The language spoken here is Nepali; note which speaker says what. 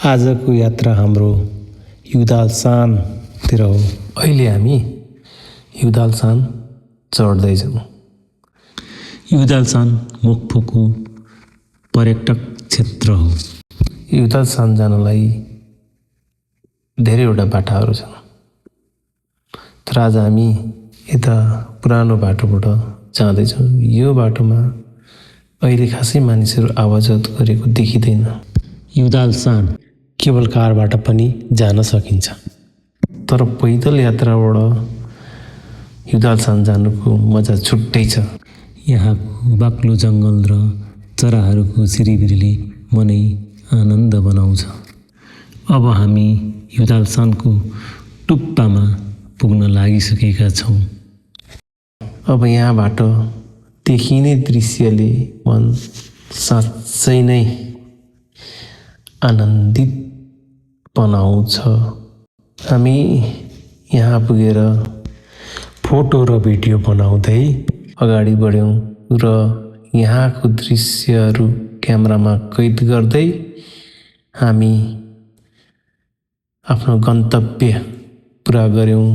Speaker 1: आजको यात्रा हाम्रो युदालसानतिर हो।
Speaker 2: अहिले हामी युदालसान चढ्दैछौँ।
Speaker 1: युदालसान मोक्फुको पर्यटक क्षेत्र हो।
Speaker 2: युदालसान जानलाई धेरैवटा बाटाहरू छन्, तर आज हामी यता पुरानो बाटोबाट जाँदैछौँ। यो बाटोमा अहिले खासै मानिसहरू आवाजात गरेको देखिँदैन।
Speaker 1: युदालसान केवल कारबाट पनि जान सकिन्छ,
Speaker 2: तर पैदल यात्राबाट युदालसान जानुको मजा छुट्टै छ।
Speaker 1: यहाँको बाक्लो जङ्गल र चराहरूको सिरिबिरीले मनै आनन्द बनाउँछ। अब हामी युदालसानको टुप्पामा पुग्न लागिसकेका छौँ।
Speaker 2: अब यहाँबाट देखिने दृश्यले मन साँच्चै नै आनन्दित बनाउँछ। हामी यहाँ पुगेर फोटो र भिडियो बनाउँदै अगाडि बढ्यौँ र यहाँको दृश्यहरू क्यामेरामा कैद गर्दै हामी आफ्नो गन्तव्य पुरा गर्यौँ।